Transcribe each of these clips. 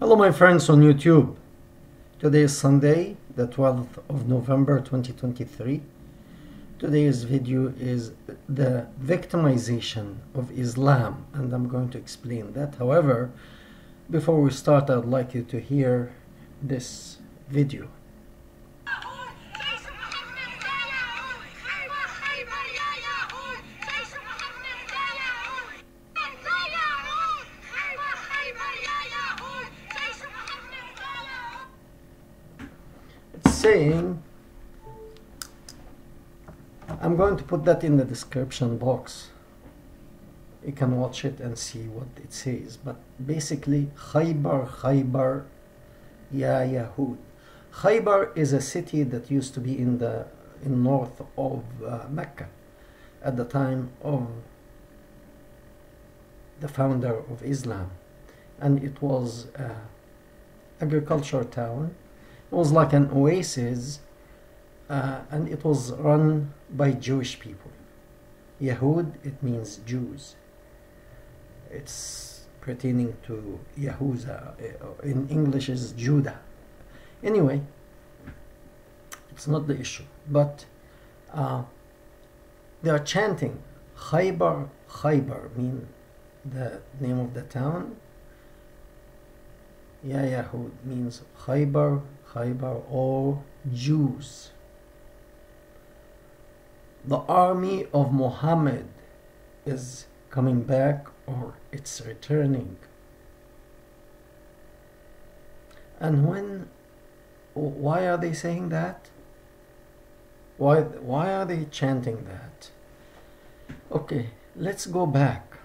Hello my friends on YouTube. Today is Sunday, the 12th of November 2023. Today's video is the victimization of Islam, and I'm going to explain that. However, before we start, I'd like you to hear this video. Saying, I'm going to put that in the description box. You can watch it and see what it says. But basically, Khaybar, ya Yahud. Khaybar is a city that used to be in north of Mecca at the time of the founder of Islam, and it was an agricultural town. It was like an oasis, and it was run by Jewish people. Yahud, it means Jews. It's pertaining to Yahuza. In English is Judah. Anyway, it's not the issue. But they are chanting Khaybar, Khaybar, mean the name of the town. Ya Yahud means Khaybar, Khaybar, or Jews. The army of Muhammad is coming back, or it's returning. And why are they saying that? Why are they chanting that? Okay, let's go back.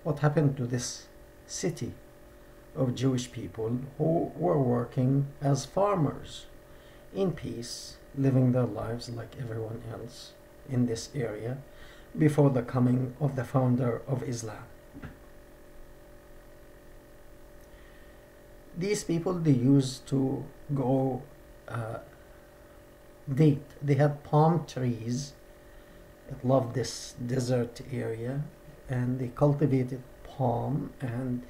What happened to this city of Jewish people who were working as farmers in peace, living their lives like everyone else in this area before the coming of the founder of Islam? These people, they used to grow date. They had palm trees that loved this desert area, and they cultivated palm, and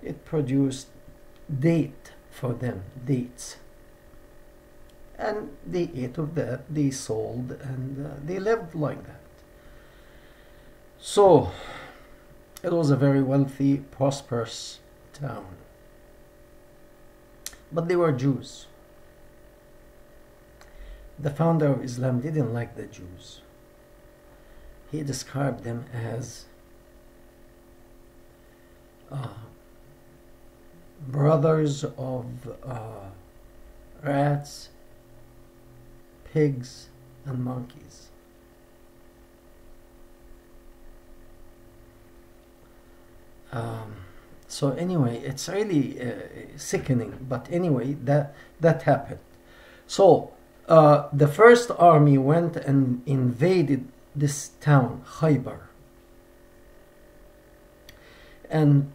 it produced date for them, dates. And they ate of that, they sold, and they lived like that. So, it was a very wealthy, prosperous town. But they were Jews. The founder of Islam didn't like the Jews. He described them as brothers of rats, pigs, and monkeys. So anyway, it's really sickening. But anyway, that happened. So the first army went and invaded this town, Khaybar, and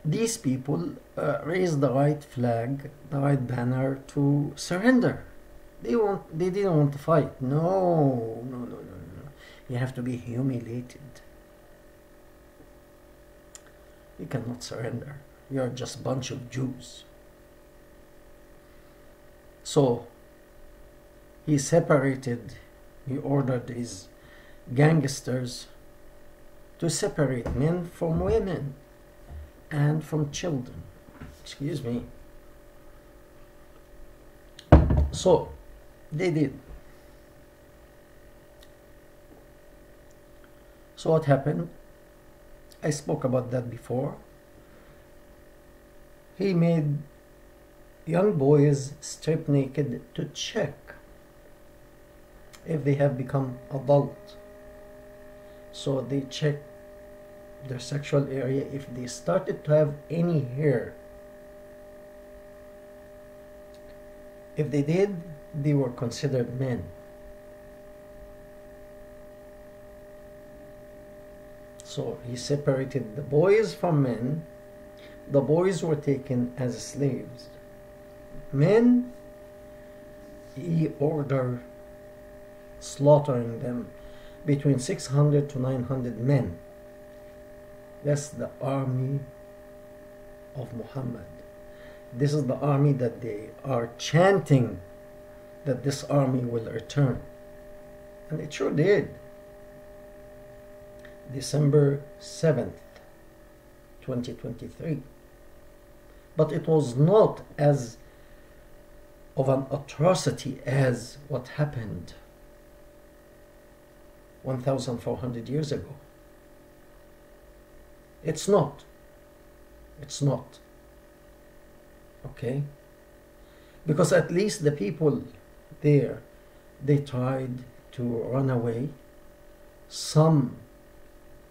these people raised the right flag, the right banner to surrender. They didn't want to fight. No. You have to be humiliated. You cannot surrender. You are just a bunch of Jews. So he ordered his gangsters to separate men from women and from children. Excuse me. So they did. So what happened? I spoke about that before. He made young boys strip naked to check if they have become adult. So they checked their sexual area. If they started to have any hair, if they did, they were considered men. So he separated the boys from men. The boys were taken as slaves. Men, he ordered slaughtering them, between 600 to 900 men. That's the army of Muhammad. This is the army that they are chanting that this army will return. And it sure did. December 7th, 2023. But it was not as of an atrocity as what happened 1,400 years ago. It's not. It's not. Okay? Because at least the people there, they tried to run away. Some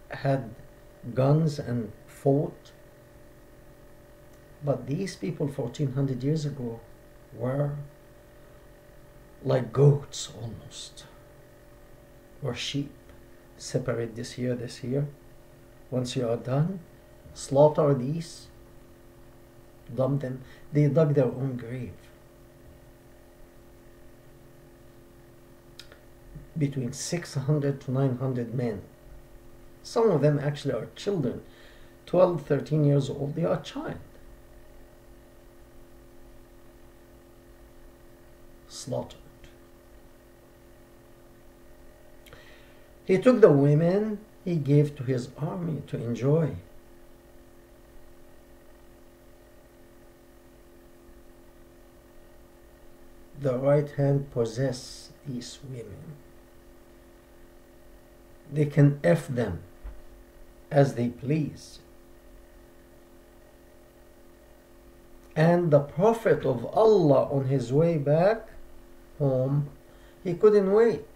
had guns and fought. But these people 1400 years ago were like goats almost, or sheep. Separate this here, this here. Once you are done, slaughter these, dump them. They dug their own grave. Between 600 to 900 men. Some of them actually are children, 12, 13 years old. They are a child. Slaughtered. He took the women he gave to his army to enjoy. The right hand possess these women. They can F them as they please. And the Prophet of Allah, on his way back home, he couldn't wait.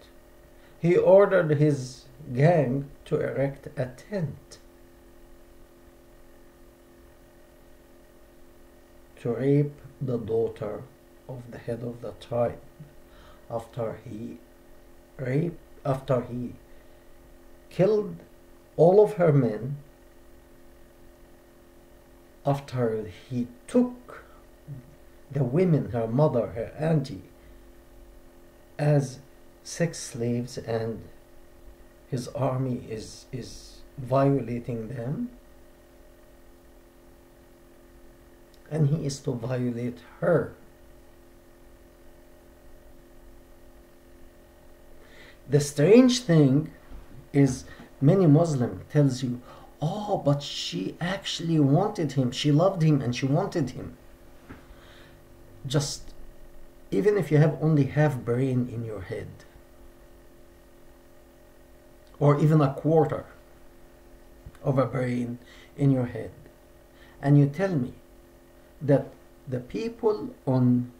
He ordered his gang to erect a tent to rape the daughter of the head of the tribe after he killed all of her men, after he took the women, her mother, her auntie, as sex slaves, and his army is violating them, and he is to violate her. The strange thing is, many Muslim tells you, oh, but she actually wanted him, she loved him and she wanted him. Just, even if you have only half brain in your head, or even a quarter of a brain in your head, and you tell me that the people on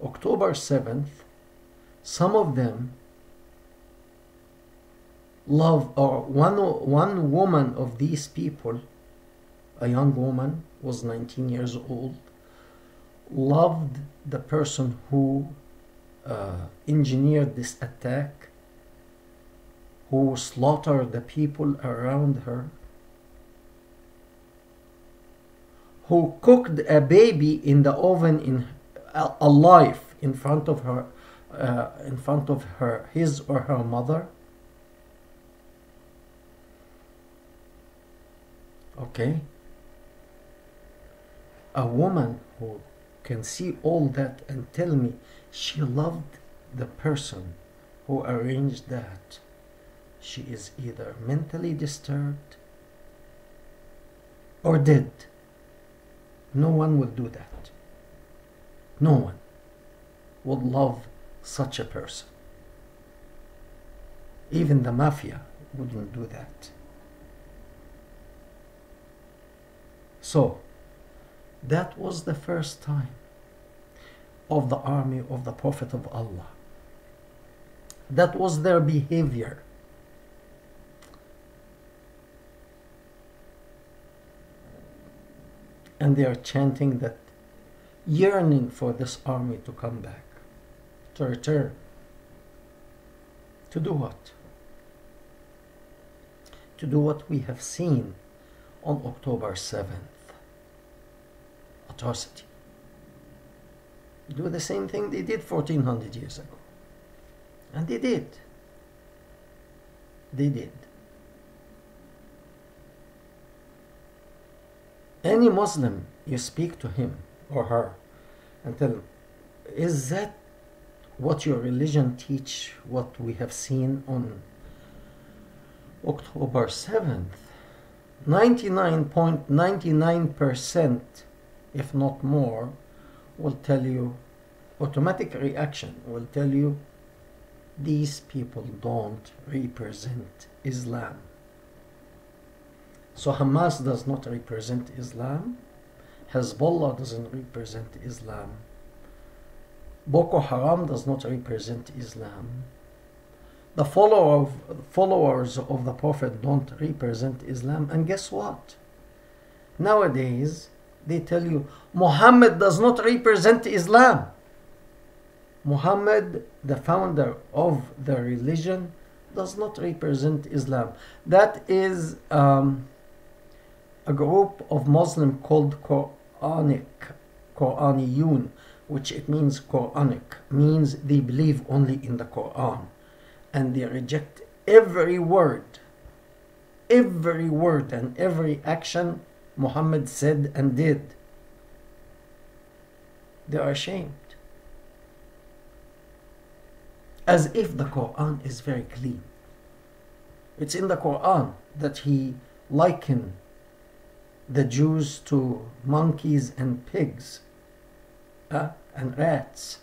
October 7th, some of them love, or one woman of these people, a young woman, was 19 years old, loved the person who engineered this attack, who slaughtered the people around her, who cooked a baby in the oven alive in front of her, his or her mother. Okay? A woman who can see all that and tell me she loved the person who arranged that, she is either mentally disturbed or dead. No one will do that. No one would love such a person. Even the mafia wouldn't do that. So, that was the first time of the army of the Prophet of Allah. That was their behavior. And they are chanting that, yearning for this army to come back, to return. To do what? To do what we have seen on October 7th. Atrocity. Do the same thing they did 1400 years ago. And they did. They did. Any Muslim, you speak to him or her and tell him, is that what your religion teach, what we have seen on October 7th? 99.99%, if not more, will tell you, automatic reaction will tell you, these people don't represent Islam. So Hamas does not represent Islam. Hezbollah doesn't represent Islam. Boko Haram does not represent Islam. The followers of the Prophet don't represent Islam. And guess what? Nowadays, they tell you, Muhammad does not represent Islam. Muhammad, the founder of the religion, does not represent Islam. That is a group of Muslims called Quraniyun, which it means Quranic, means they believe only in the Quran. And they reject every word and every action Muhammad said and did. They are ashamed. As if the Quran is very clean. It's in the Quran that he likened the Jews to monkeys and pigs and rats.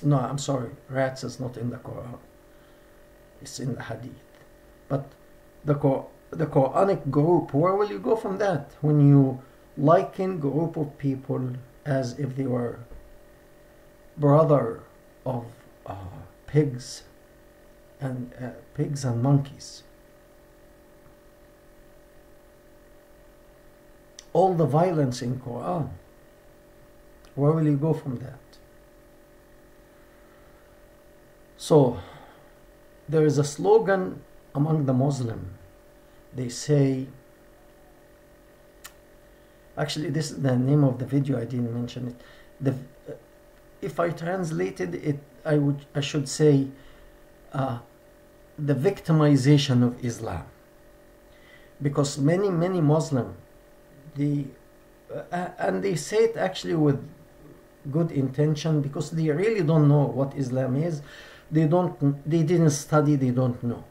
No, I'm sorry, rats is not in the Quran. It's in the Hadith. But the Quranic group, where will you go from that? When you liken group of people as if they were brother of pigs and monkeys. All the violence in Quran, where will you go from that? So there is a slogan among the Muslim. They say, actually this is the name of the video, I didn't mention it. If I translated it, I should say the victimization of Islam, because many Muslims, and they say it actually with good intention, because they really don't know what Islam is. They didn't study, they don't know.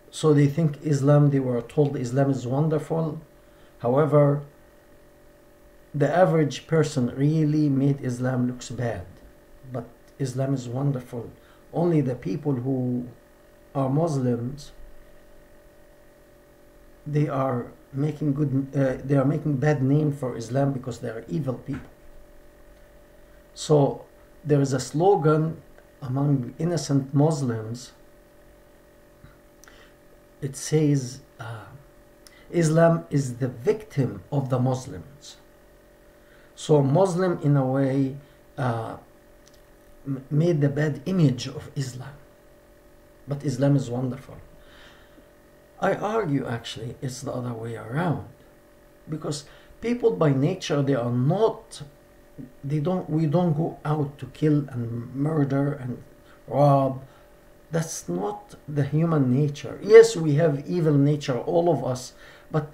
So they think Islam, they were told Islam is wonderful. However, the average person really made Islam looks bad. But Islam is wonderful. Only the people who are Muslims, they are making bad name for Islam because they are evil people. So there is a slogan among innocent Muslims. It says, Islam is the victim of the Muslims. So Muslim in a way made the bad image of Islam. But Islam is wonderful. I argue actually it's the other way around, because people by nature, we don't go out to kill and murder and rob. That's not the human nature. Yes, we have evil nature, all of us, but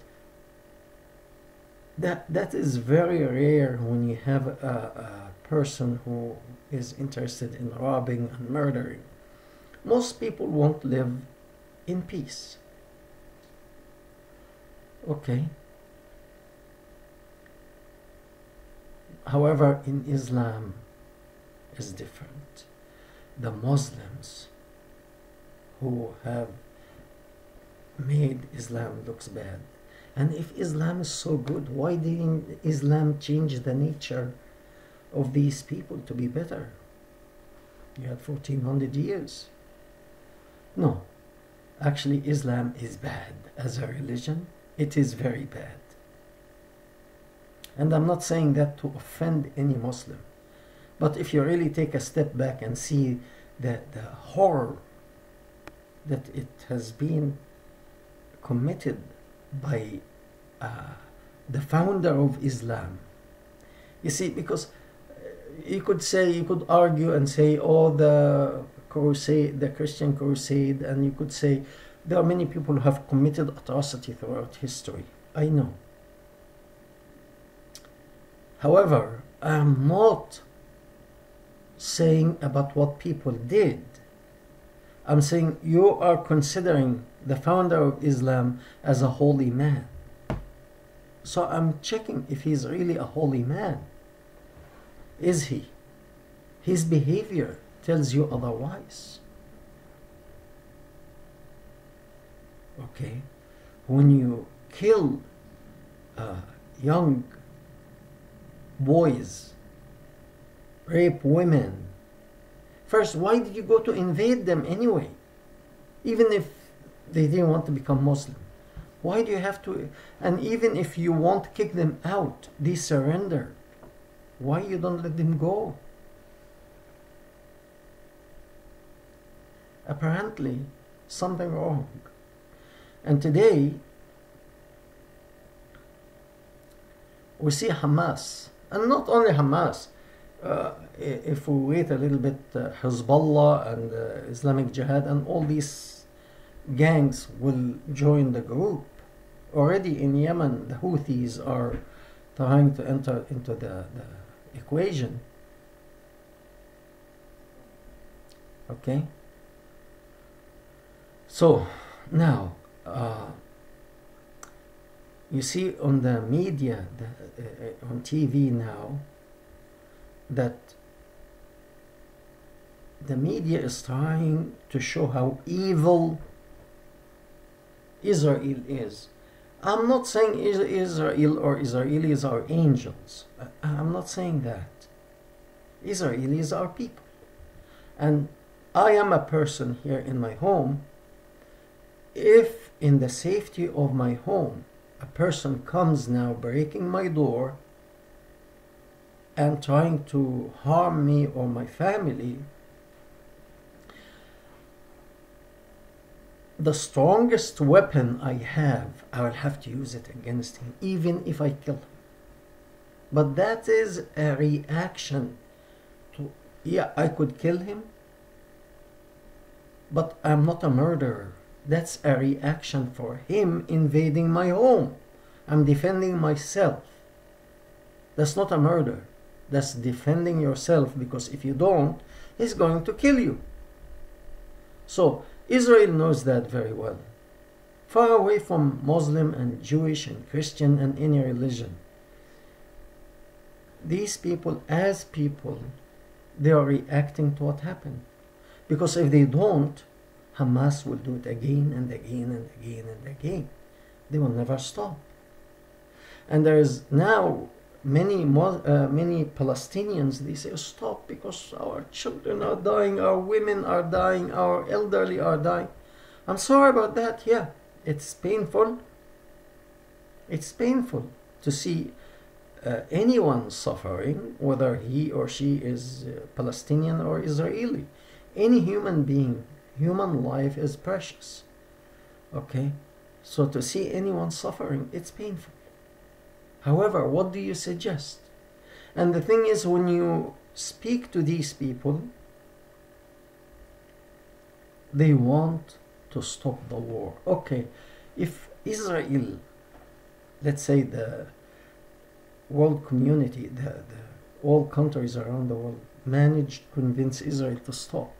that is very rare when you have a person who is interested in robbing and murdering. Most people won't live in peace. Okay. However, in Islam is different. The Muslims who have made Islam looks bad. And if Islam is so good, why didn't Islam change the nature of these people to be better? You had 1400 years. No, actually Islam is bad as a religion. It is very bad. And I'm not saying that to offend any Muslim. But if you really take a step back and see the horror that it has been committed by the founder of Islam. You see, because you could argue and say, oh, the Christian crusade, and you could say there are many people who have committed atrocity throughout history. I know. However, I'm not saying about what people did. I'm saying you are considering the founder of Islam as a holy man. So I'm checking if he's really a holy man. Is he? His behavior tells you otherwise. Okay? When you kill young boys, rape women, first, why did you go to invade them anyway? Even if they didn't want to become Muslim. Why do you have to? And even if you want to kick them out, they surrender. Why you don't let them go? Apparently, something wrong. And today, we see Hamas, and not only Hamas. If we wait a little bit, Hezbollah and Islamic Jihad and all these gangs will join the group. Already in Yemen, the Houthis are trying to enter into the equation. Okay? So, now, you see on the media, on TV now, that the media is trying to show how evil Israel is. I'm not saying Israel or Israelis are angels. I'm not saying that. Israelis are people. And I am a person here in my home. If in the safety of my home, a person comes now breaking my door and trying to harm me or my family, the strongest weapon I have, I will have to use it against him, even if I kill him. But that is a reaction to, yeah, I could kill him, but I'm not a murderer. That's a reaction for him invading my home. I'm defending myself. That's not a murder. That's defending yourself, because if you don't, he's going to kill you. So Israel knows that very well. Far away from Muslim and Jewish and Christian and any religion, these people, as people, they are reacting to what happened. Because if they don't, Hamas will do it again and again and again and again. They will never stop. And there is now many Palestinians, they say, stop, because our children are dying, our women are dying, our elderly are dying. I'm sorry about that. Yeah, it's painful. It's painful to see anyone suffering, whether he or she is Palestinian or Israeli. Any human being, human life is precious. Okay? So to see anyone suffering, it's painful. However, what do you suggest? And the thing is, when you speak to these people, they want to stop the war. Okay, if Israel, let's say the world community, all countries around the world managed to convince Israel to stop,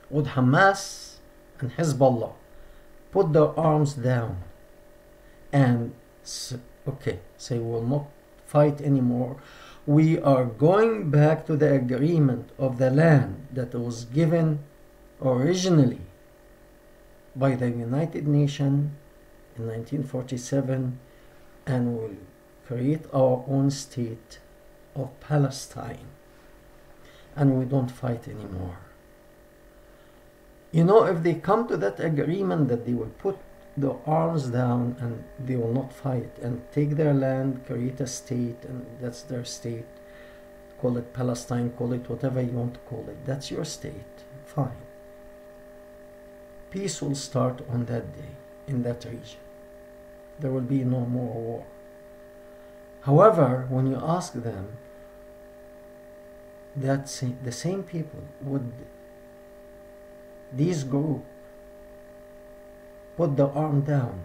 would Hamas and Hezbollah put their arms down and say, we'll not fight anymore, we are going back to the agreement of the land that was given originally by the United Nations in 1947, and we'll create our own state of Palestine, and we don't fight anymore? You know, if they come to that agreement that they will put the arms down and they will not fight and take their land, create a state, and that's their state, call it Palestine, call it whatever you want to call it, that's your state, fine. Peace will start on that day in that region. There will be no more war. However, when you ask them, the same people, would these group put the arm down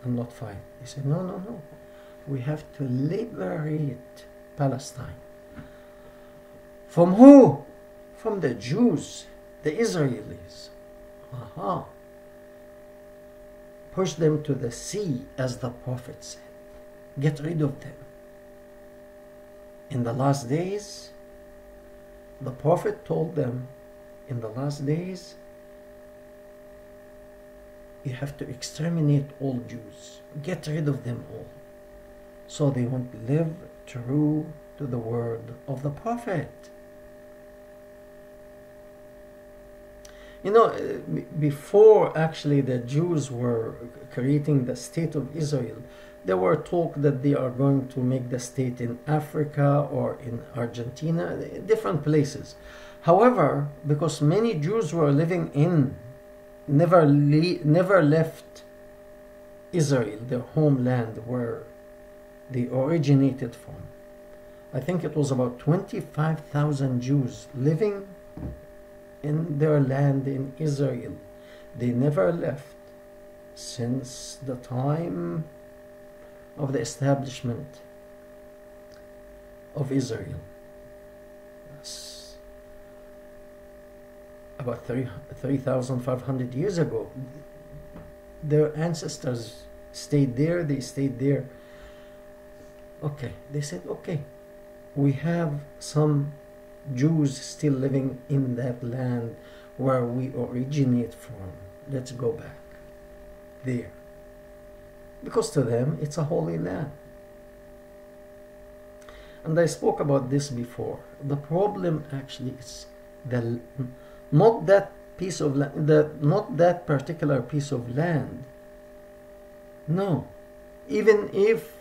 and not fight? They say, no. we have to liberate Palestine. From who? From the Jews, the Israelis. Aha. Push them to the sea, as the prophet said. Get rid of them. In the last days, the prophet told them, in the last days, you have to exterminate all Jews. Get rid of them all, so they won't live true to the word of the prophet. You know, before actually the Jews were creating the state of Israel, there were talk that they are going to make the state in Africa or in Argentina, different places. However, because many Jews were living in, never left Israel, their homeland where they originated from. I think it was about 25,000 Jews living in their land in Israel. They never left since the time of the establishment of Israel. That's about 3,500 years ago. Their ancestors stayed there, they stayed there. Okay, they said, okay, we have some Jews still living in that land where we originate from. Let's go back there. Because to them, it's a holy land. And I spoke about this before. The problem actually is not that piece of land, not that particular piece of land. No. Even if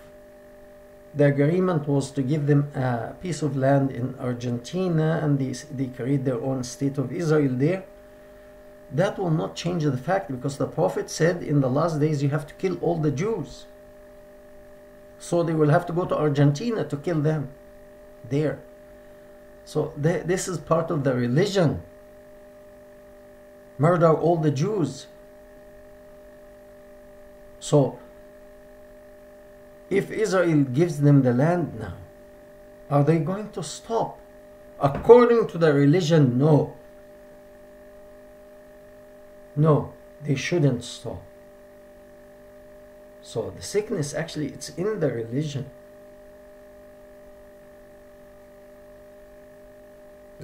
the agreement was to give them a piece of land in Argentina and they create their own state of Israel there, that will not change the fact, because the prophet said in the last days you have to kill all the Jews. So they will have to go to Argentina to kill them there. So this is part of the religion. Murder all the Jews. So if Israel gives them the land now, are they going to stop? According to the religion, no. No, they shouldn't stop. So the sickness actually, it's in the religion.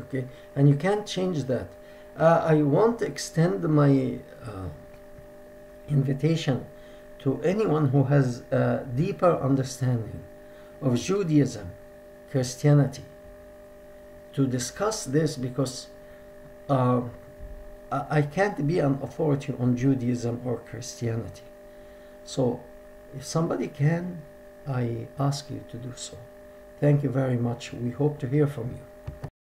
Okay, and you can't change that. I want to extend my invitation to anyone who has a deeper understanding of Judaism, Christianity, to discuss this, because I can't be an authority on Judaism or Christianity. So if somebody can, I ask you to do so. Thank you very much. We hope to hear from you.